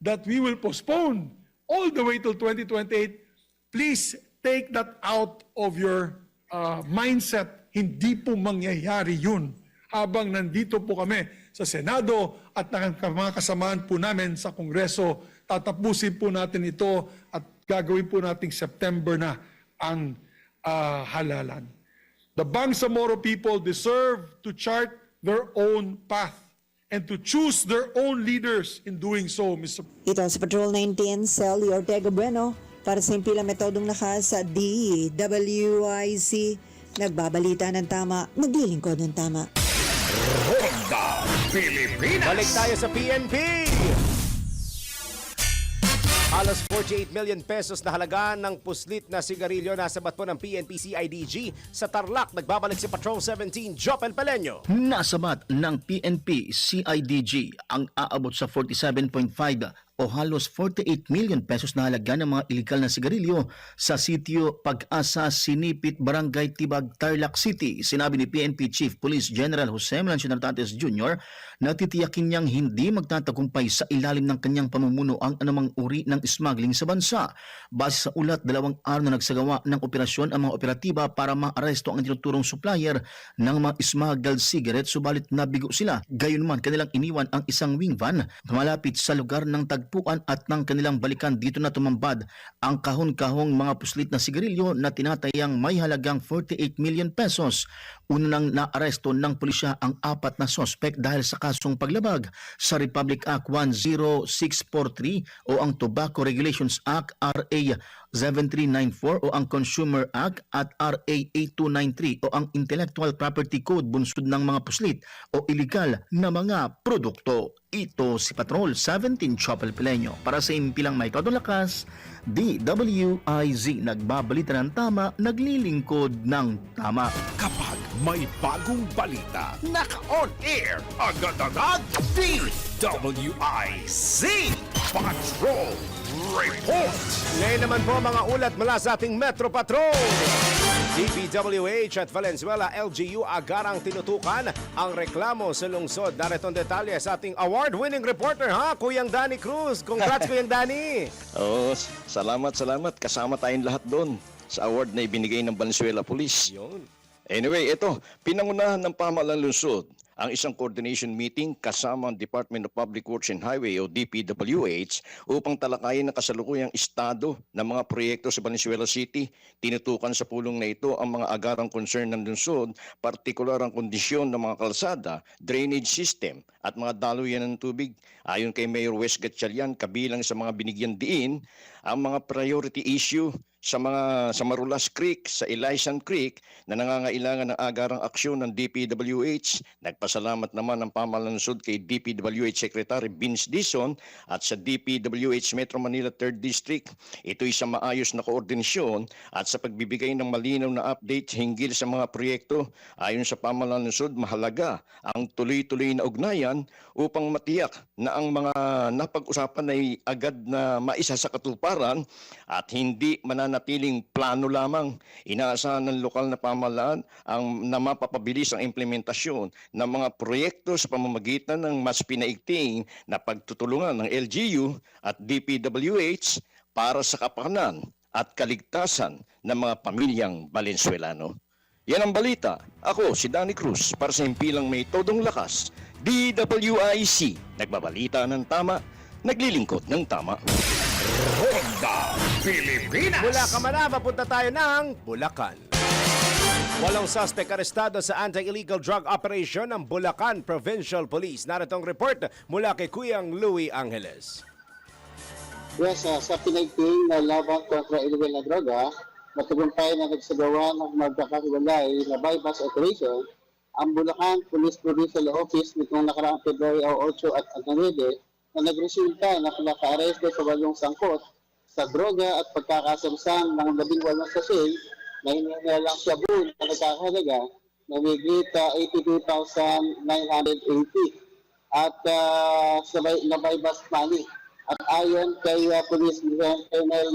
that we will postpone all the way till 2028, please take that out of your mindset. Hindi po mangyayari yun. Habang nandito po kami sa Senado at mga kasamaan po namin sa Kongreso, tatapusin po natin ito at gagawin po nating September na ang halalan. The Bangsamoro people deserve to chart their own path and to choose their own leaders in doing so, Mr. Ito sa Patrol 19, Sally Ortega Bueno para sa impilang metodong lakas sa DWIC. Nagbabalita ng tama, naglilingkod ng tama. Ronda Pilipinas. Balik tayo sa PNP. Halos 48 million pesos na halaga ng puslit na sigarilyo nasabat po ng PNP CIDG sa Tarlac. Nagbabalik si Patrol 17, Jopel Peleño. Nasabat ng PNP CIDG ang aabot sa 47.5 o halos 48 million pesos na halaga ng mga iligal na sigarilyo sa sitio Pag-asa, Sinipit, Barangay Tibag, Tarlac City. Sinabi ni PNP Chief Police General Jose Melancio Nartates Jr. na titiyakin niyang hindi magtatagumpay sa ilalim ng kanyang pamumuno ang anumang uri ng smuggling sa bansa. Base sa ulat, 2 araw na nagsagawa ng operasyon ang mga operatiba para maaresto ang tinuturong supplier ng mga smuggled cigarettes, subalit nabigo sila. Gayunman, kanilang iniwan ang isang wing van malapit sa lugar ng tagpuan at ng kanilang balikan dito na tumambad ang kahon-kahong mga puslit na sigarilyo na tinatayang may halagang 48 million pesos. Una nang naaresto ng pulisya ang 4 na sospek dahil sa kasong paglabag sa Republic Act 10643 o ang Tobacco Regulations Act RA 7394 o ang Consumer Act at RA 8293 o ang Intellectual Property Code bunsod ng mga puslit o iligal na mga produkto. Ito si Patrol 17 Chopel Peleño para sa impilang may todong lakas, DWIZ. Nagbabalita ng tama, naglilingkod ng tama. Kapag may bagong balita, naka-on air, agad-agad, DWIZ Patrol Report. Ngayon naman po mga ulat mula sa ating Metro Patrol. DPWH at Valenzuela LGU agarang tinutukan ang reklamo sa lungsod. Narito ang detalye sa ating award-winning reporter, Kuyang Danny Cruz. Congrats, Kuyang Danny! Oo, salamat. Kasama tayong lahat doon sa award na ibinigay ng Valenzuela Police. Yun. Anyway, ito, pinangunahan ng pamahalaan lungsod ang isang coordination meeting kasama ang Department of Public Works and Highway o DPWH upang talakayin ang kasalukuyang estado ng mga proyekto sa Valenzuela City. Tinutukan sa pulong na ito ang mga agarang concern ng lungsod, partikular ang kondisyon ng mga kalsada, drainage system at mga daluyan ng tubig. Ayon kay Mayor Wes Gatchalian, kabilang sa mga binigyan diin ang mga priority issue sa Marulas Creek, sa Elisan Creek na nangangailangan ng agarang aksyon ng DPWH. Nagpasalamat naman ang pamahalaan ng lungsod kay DPWH Secretary Vince Dizon at sa DPWH Metro Manila 3rd District. Ito'y sa maayos na koordinasyon at sa pagbibigay ng malinaw na update hinggil sa mga proyekto. Ayon sa pamahalaan ng lungsod, mahalaga ang tuloy-tuloy na ugnayan upang matiyak na ang mga napag-usapan ay agad na maisa sa katuparan at hindi mananatiling plano lamang. Inaasahan ng lokal na pamahalaan na mapapabilis ang implementasyon ng mga proyekto sa pamamagitan ng mas pinaigting na pagtutulungan ng LGU at DPWH para sa kapakanan at kaligtasan ng mga pamilyang Valenzuelano. Yan ang balita. Ako, si Danny Cruz, para sa impilang may todong lakas, DWIC. Nagbabalita ng tama, naglilingkod ng tama. Ronda Pilipinas. Mula Kamanaba, punta tayo ng Bulacan. 8 suspect arestado sa anti-illegal drug operation ng Bulacan Provincial Police. Narito ang report mula kay Kuyang Louie Angeles. Yes, sa pinagting na laban kontra illegal na droga, matagumpay na nagsagawa ng magkakahiwalay na bypass operation ang Bulacan Police Provincial Office nitong nakaraang February 8 at 9 na nagresulta na pinaka-aresto sa 8 sangkot sa droga at pagkakasamsam ng 18 sachet na hinihilalang shabu na nagkakahalaga na higit 82,980 at na bypass money. At ayon kay Police Colonel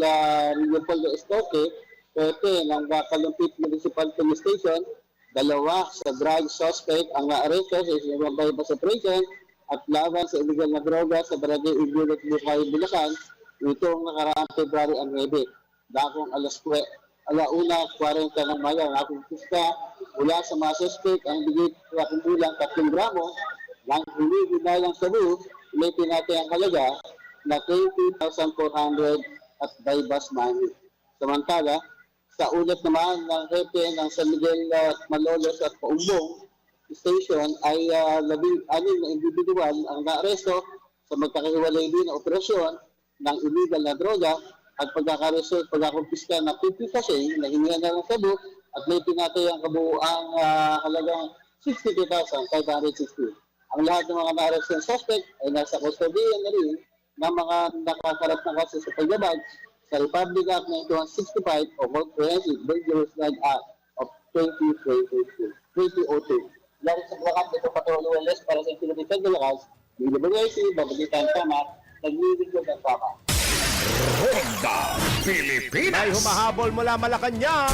Leopoldo Estoque, Pepe ng Kalumpit Municipal Police Station, 2 sa drug suspect ang naaresto sa isang bypass operation at laban sa illegal na droga sa Barangay Ibulot, Bukay, Bulacan nitong nakaraang February 9. Dakong alas 1:40 ng Mayo ang aking pista mula sa mga suspect ang bigit na kumbulang 3 gramo ng hinihilalang sabu may pinatay ang halaga na 20,400 at bypass money. Samantala, sa ulat naman ng hepe ng San Miguel Malolos at Paumbong, station ay 16 na individual ang naaresto sa magkakahiwalay din na operasyon ng illegal na droga at pagkakumpiska na 50 kasi na hinihan na ng sabu at may pinatay ang kabuuang halagang 62,560. Ang lahat ng mga na-arrest ng suspect ay nasa kustodiyan na rin ng mga nakakarap ng kaso sa paglabag sa Republic Act 9165 o Comprehensive Dangerous Drug Act of 2002. Dahil sa Bulacan, ito patuloy ulit para sa Philippine Dalakas, DWIC, Babalitan Tama, naglilingkod ng tama. Ronda Pilipinas. May humahabol mula Malacanang.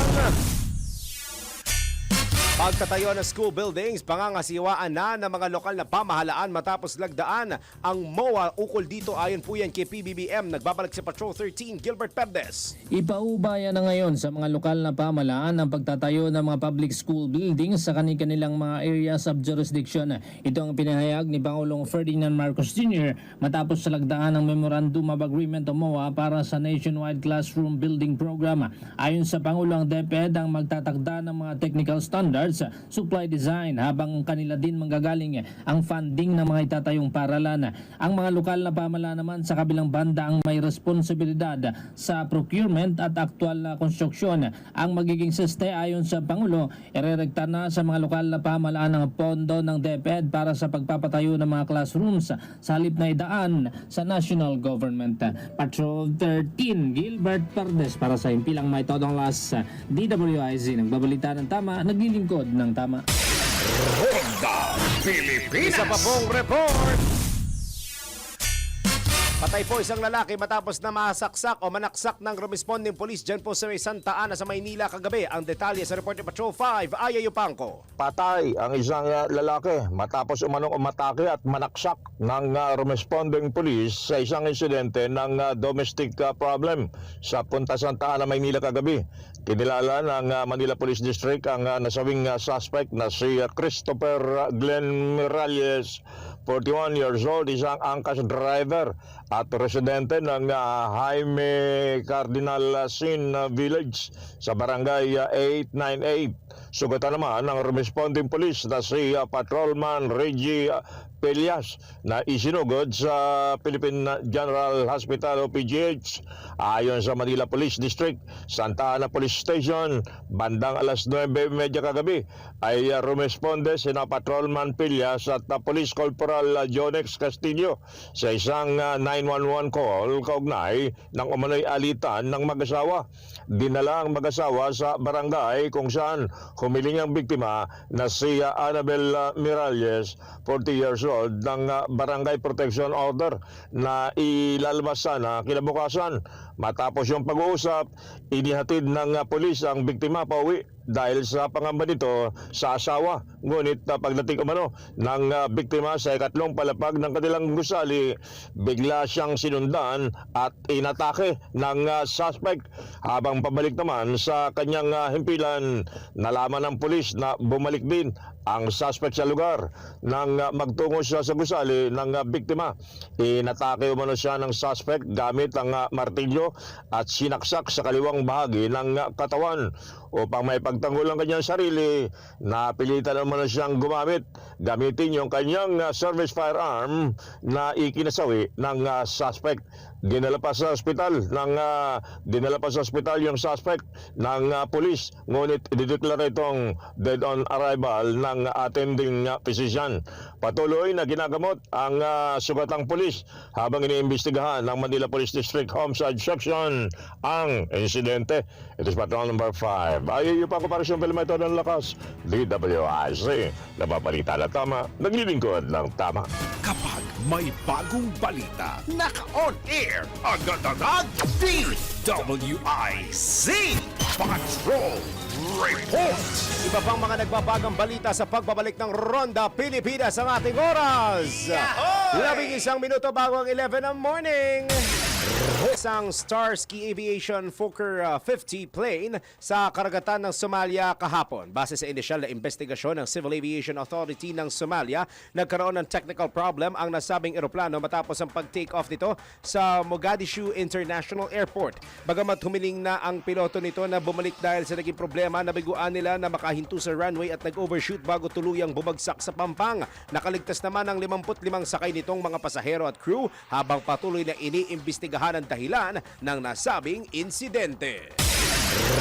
Pagtatayo ng school buildings, pangangasiwaan na ng mga lokal na pamahalaan matapos lagdaan ang MOA. Ukol dito ayon po yan kay PBBM. Nagbabalik si Patrol 13, Gilbert Perdes. Ipaubaya na ngayon sa mga lokal na pamahalaan ang pagtatayo ng mga public school buildings sa kanilang mga areas of jurisdiction. Ito ang pinahayag ni Pangulong Ferdinand Marcos Jr. matapos sa lagdaan ng Memorandum of Agreement o MOA para sa Nationwide Classroom Building Program. Ayon sa Pangulo, ang DepEd ang magtatakda ng mga technical standards, supply design, habang kanila din manggagaling ang funding ng mga itatayong paralan. Ang mga lokal na pamahalaan naman sa kabilang banda ang may responsibilidad sa procurement at aktual na konstruksyon. Ang magiging siste ayon sa Pangulo, irerekta na sa mga lokal na pamahalaan ng pondo ng DepEd para sa pagpapatayo ng mga classrooms sa halip na idaan sa national government. Patrol 13, Gilbert Perdes para sa Impilang May Todong Las, DWIZ. Nagbabalita ng tama, naglilingkod ng tama. Ronda Pilipinas. Isa pa pong report. Patay po isang lalaki matapos na masaksak o manaksak ng responding police dyan po sa may Santa Ana sa Maynila kagabi. Ang detalye sa report ni Patrol 5, Aya Yupangco. Patay ang isang lalaki matapos umanong umatake at manaksak ng responding police sa isang insidente ng domestic problem sa Punta Santa Ana, Maynila kagabi. Kinilala ng Manila Police District ang nasawing suspect na si Christopher Glenn Miralles, 41 years old, isang angkas driver at residente ng Jaime Cardinal Sin Village sa barangay 898. Sugatan naman ng responding police na si Patrolman Reggie Pelias na isinugod sa Philippine General Hospital o PGH. Ayon sa Manila Police District, Santa Ana Police Station, bandang alas 9:30 kagabi ay rumesponde sina Patrolman Pelias at Police Corporal Jonex Castillo sa isang 911 call kaugnay ng umano'y alitan ng mag-asawa. Dinala ang mag-asawa sa barangay kung saan humiling ang biktima na si Annabel Miralles, 40 years old, ng Barangay Protection Order na ilalabas sana kinabukasan. Matapos yung pag-uusap, inihatid ng pulis ang biktima pauwi dahil sa pangamba nito sa asawa. Ngunit pagdating umano ng biktima sa ikatlong palapag ng kanilang gusali, bigla siyang sinundan at inatake ng suspect. Habang pabalik naman sa kanyang himpilan, nalaman ng pulis na bumalik din ang suspect sa lugar. Nang magtungo siya sa gusali ng biktima, inatake umano siya ng suspect gamit ang martilyo at sinaksak sa kaliwang bahagi ng katawan. Upang may pagtanggol ang kanyang sarili, napilitan naman siyang gamitin yung kanyang service firearm na ikinasawi ng suspect. Dinala pa sa ospital yung suspect ng pulis, ngunit idideklara itong dead on arrival ng attending physician. Patuloy na ginagamot ang sugatang pulis habang iniimbestigahan ng Manila Police District Homicide Section ang insidente. Ito is Patrol number 5. Ayaw pa ako para siyang Pelmaito ng Lakas, DWIC. Nababalita na tama, naglilingkod ng tama. Kapag may bagong balita, naka-on air, agad-agad, DWIC Patrol Reports. Iba pang mga nagbabagang balita sa pagbabalik ng Ronda Pilipinas ang ating oras. 11 minuto bago ang 11 ng morning. Isang Starsky Aviation Fokker 50 plane sa karagatan ng Somalia kahapon. Base sa inisyal na investigasyon ng Civil Aviation Authority ng Somalia, nagkaroon ng technical problem ang nasabing eroplano matapos ang pag-take off nito sa Mogadishu International Airport. Bagamat humiling na ang piloto nito na bumalik dahil sa naging problema, nabiguan nila na makahinto sa runway at nag-overshoot bago tuluyang bumagsak sa pampang. Nakaligtas naman ang 55 sakay nitong mga pasahero at crew habang patuloy na iniimbestigahan ang dahilan ng nasabing insidente.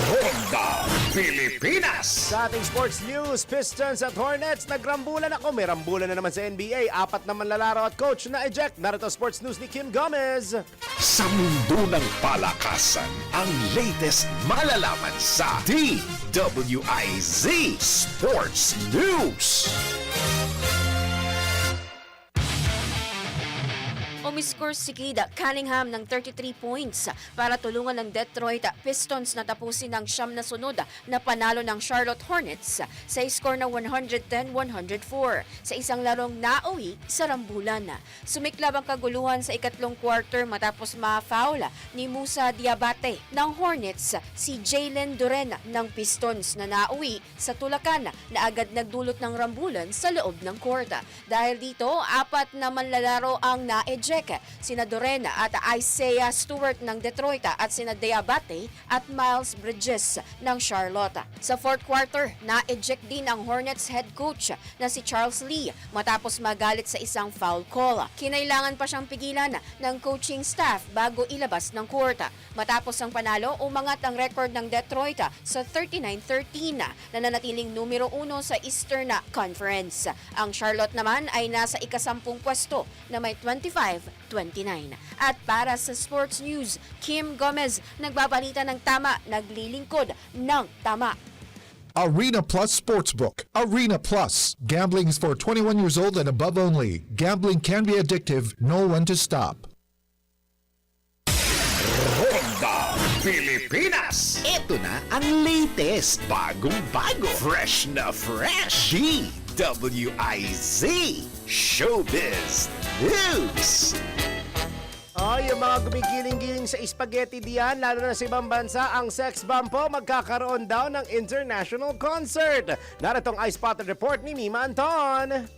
Ronda Pilipinas. Sa ating sports news, Pistons at Hornets nagrambulan ako. May rambulan na naman sa NBA. 4 na manlalaro at coach na eject. Narito sports news ni Kim Gomez. Sa mundo ng palakasan, ang latest malalaman sa DWIZ Sports News. Umiscore si Kid Cunningham ng 33 points para tulungan ng Detroit Pistons na tapusin ang 9 na sunod na panalo ng Charlotte Hornets sa score na 110-104 sa isang larong nauwi sa rambulan. Sumiklab ang kaguluhan sa ikatlong quarter matapos ma-foul ni Musa Diabate ng Hornets si Jalen Duren ng Pistons na nauwi sa tulakan na agad nagdulot ng rambulan sa loob ng court. Dahil dito, 4 na manlalaro ang na-eject. Sina Dorena at Isaiah Stewart ng Detroit at sina Diabate at Miles Bridges ng Charlotte. Sa fourth quarter, na-eject din ang Hornets head coach na si Charles Lee matapos magalit sa isang foul call. Kinailangan pa siyang pigilan ng coaching staff bago ilabas ng court. Matapos ang panalo, umangat ang record ng Detroit sa 39-13 na nananatiling numero 1 sa Eastern Conference. Ang Charlotte naman ay nasa ika-10 pwesto na may 25-29. At para sa sports news, Kim Gomez nagbabalita ng tama, naglilingkod ng tama. Arena Plus Sportsbook. Arena Plus. Gambling is for 21 years old and above only. Gambling can be addictive. Know when to stop. Ronda Pilipinas. Ito na ang latest, bagong-bago, fresh na fresh, DWIZ Showbiz News. Yung mga gumigiling-giling sa spaghetti diyan, lalo na sa ibang bansa, ang Sex Bomb po magkakaroon daw ng international concert. Narito ang iSpotted report ni Mima Anton.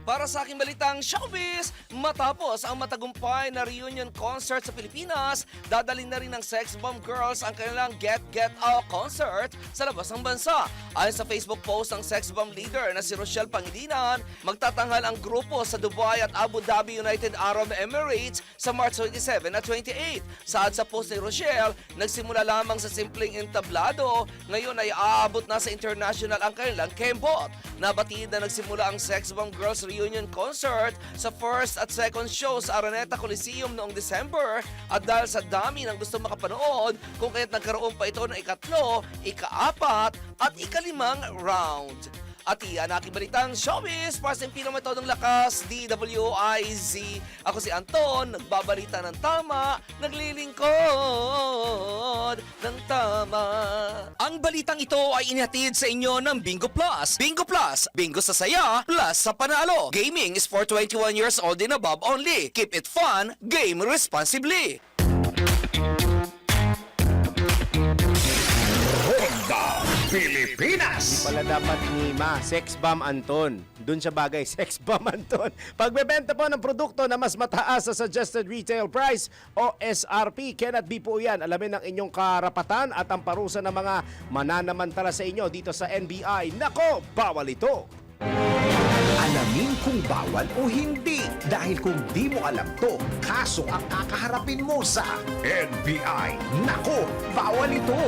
Para sa aking balitang showbiz, matapos ang matagumpay na reunion concert sa Pilipinas, dadalhin na rin ng Sex Bomb Girls ang kanilang Get Out concert sa labas ng bansa. Ayon sa Facebook post ng Sex Bomb leader na si Rochelle Pangilinan, magtatanghal ang grupo sa Dubai at Abu Dhabi United Arab Emirates sa March 27 at 28. Saad sa post ni Rochelle, nagsimula lamang sa simpleng entablado, ngayon ay aabot na sa international ang kanilang kembot. Nabatid na nagsimula ang Sex Bomb Girls reunion concert sa first at second show sa Araneta Coliseum noong December at dahil sa dami ng gusto makapanood kung kaya't nagkaroon pa ito ng ikatlo, ika-4 at ika-5 round. At iyan aking balitang showbiz para sa Pinometodong Lakas, DWIZ. Ako si Anton, nagbabalita ng tama, naglilingkod ng tama. Ang balitang ito ay inihatid sa inyo ng Bingo Plus. Bingo Plus, bingo sa saya, plus sa panalo. Gaming is for 21 years old and above only. Keep it fun, game responsibly. Ronda Pilipinas. Di pala dapat ni Sex Bomb Anton. Doon siya bagay, Sex Bomb Anton. Pagbebenta po ng produkto na mas mataas sa suggested retail price o SRP, cannot be po yan. Alamin ang inyong karapatan at ang parusa ng mga mananamantala sa inyo dito sa NBI. Nako, bawal ito! Alamin kung bawal o hindi. Dahil kung di mo alam to, kaso ang kakaharapin mo sa NBI. Nako, bawal ito!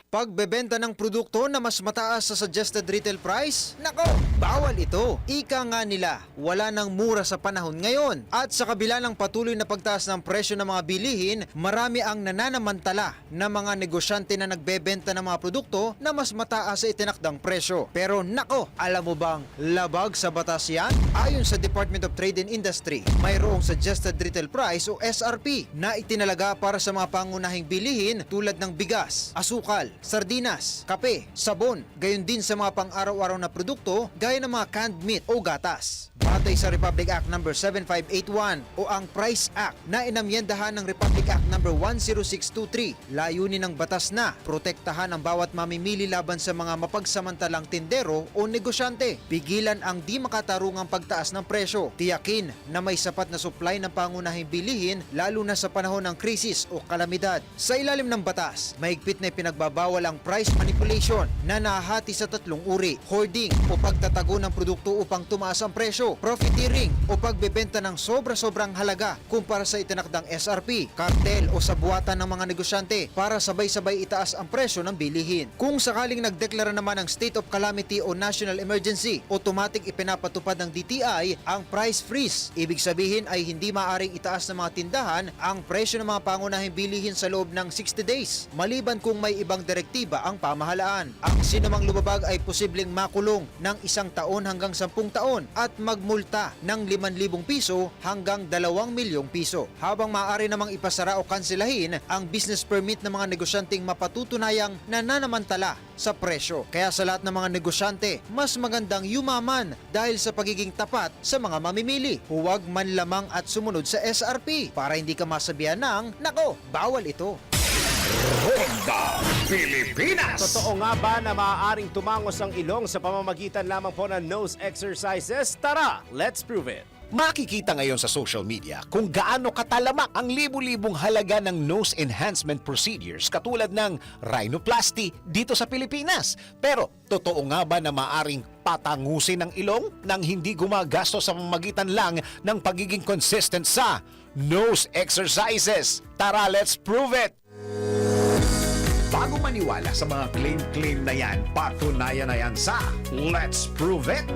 Pagbebenta ng produkto na mas mataas sa suggested retail price? Nako, bawal ito. Ika nga nila, wala nang mura sa panahon ngayon. At sa kabila ng patuloy na pagtaas ng presyo ng mga bilihin, marami ang nananamantala na mga negosyante na nagbebenta ng mga produkto na mas mataas sa itinakdang presyo. Pero nako, alam mo bang labag sa batas yan? Ayon sa Department of Trade and Industry, mayroong suggested retail price o SRP na itinalaga para sa mga pangunahing bilihin tulad ng bigas, asukal, sardinas, kape, sabon, gayon din sa mga pang-araw-araw na produkto gaya ng mga canned meat o gatas. Batay batay sa Republic Act No. 7581 o ang Price Act na inamyendahan ng Republic Act No. 10623. Layunin ng batas na protektahan ang bawat mamimili laban sa mga mapagsamantalang tindero o negosyante. Pigilan ang di makatarungang pagtaas ng presyo. Tiyakin na may sapat na supply ng pangunahing bilihin lalo na sa panahon ng krisis o kalamidad. Sa ilalim ng batas, mahigpit na ipinagbabawal ang price manipulation na nahahati sa tatlong uri: hoarding o pagtatago ng produkto upang tumaas ang presyo, profiteering o pagbebenta ng sobra-sobrang halaga kumpara sa itinakdang SRP, kartel o sabuatan ng mga negosyante para sabay-sabay itaas ang presyo ng bilihin. Kung sakaling nagdeklara naman ng state of calamity o national emergency, automatic ipinapatupad ng DTI ang price freeze. Ibig sabihin ay hindi maaring itaas ng mga tindahan ang presyo ng mga pangunahing bilihin sa loob ng 60 days, maliban kung may ibang direktiba ang pamahalaan. Ang sinumang lumabag ay posibleng makulong ng 1 taon hanggang 10 taon at magmulta ng 5,000 piso hanggang 2 milyong piso. Habang maaari namang ipasara o kanselahin ang business permit ng mga negosyanteng mapatutunayang nananamantala sa presyo. Kaya sa lahat ng mga negosyante, mas magandang yumaman dahil sa pagiging tapat sa mga mamimili. Huwag manlamang at sumunod sa SRP para hindi ka masabihan ng, nako, bawal ito. Ronda Pilipinas. Totoo nga ba na maaaring tumangos ang ilong sa pamamagitan lamang po ng nose exercises? Tara, let's prove it. Makikita ngayon sa social media kung gaano katalamak ang libu-libong halaga ng nose enhancement procedures katulad ng rhinoplasty dito sa Pilipinas. Pero totoo nga ba na maaring patangusin ang ilong nang hindi gumagastos sa pamamagitan lang ng pagiging consistent sa nose exercises? Tara, let's prove it! Bago maniwala sa mga claim-claim na yan, patunayan na yan sa Let's Prove It!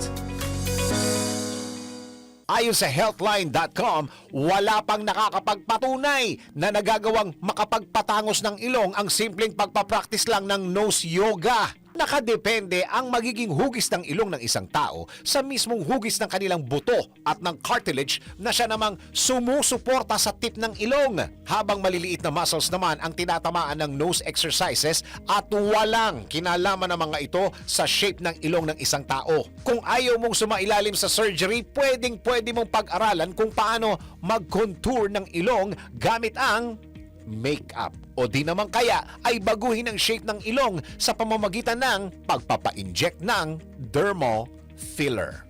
Ayon sa healthline.com, wala pang nakakapagpatunay na nagagawang makapagpatangos ng ilong ang simpleng pagpapraktis lang ng nose yoga. Nakadepende ang magiging hugis ng ilong ng isang tao sa mismong hugis ng kanilang buto at ng cartilage na siya namang sumusuporta sa tip ng ilong. Habang maliliit na muscles naman ang tinatamaan ng nose exercises at walang kinalaman ng mga ito sa shape ng ilong ng isang tao. Kung ayaw mong sumailalim sa surgery, pwede mong pag-aralan kung paano mag-contour ng ilong gamit ang makeup. O di naman kaya ay baguhin ang shape ng ilong sa pamamagitan ng pagpapa-inject ng dermal filler.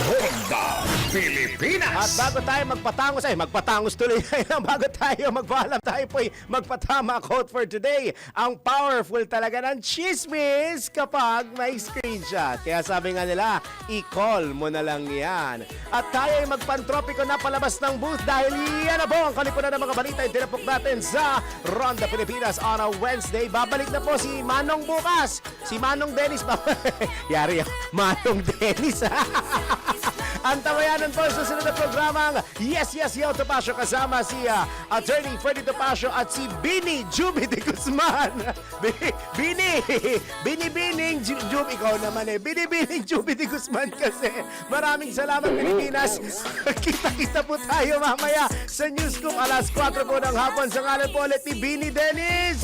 Ronda Pilipinas. At bago tayo magpatangos tuloy bago tayo magpaalam, tayo po'y magpatama quote for today. Ang powerful talaga ng chismis kapag may screenshot. Kaya sabi nga nila, i-call mo na lang yan. At tayo ay magpantropiko na palabas ng booth dahil yan na po ang kalipunan ng mga balita yung tinapok natin sa Ronda Pilipinas on a Wednesday. Babalik na po si Manong bukas. Si Manong Dennis. Yari ako, Manong Dennis. Ang tawayanan po sa susunod na programang Yes, Yes, Yo Topacio kasama si Attorney Freddy Topacio at si Bini Juby de Guzman. Bini Jub, ikaw naman Bini Juby de Guzman kasi. Maraming salamat Pilipinas. Kita-kita po tayo mamaya sa Newscoop alas 4 po ng hapon. Sa ngalan po ulit ni Bini Dennis.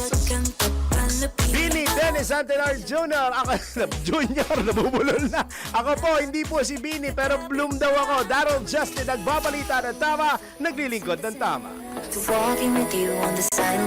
Bini Dennis Antenar Jr. Ako, Junior, nabubulol na. Ako po, hindi po si Bini, pero Bloom daw ako. Daryl Justin, nagbabalita ng tama, naglilingkod ng tama. Walking with you on the sun.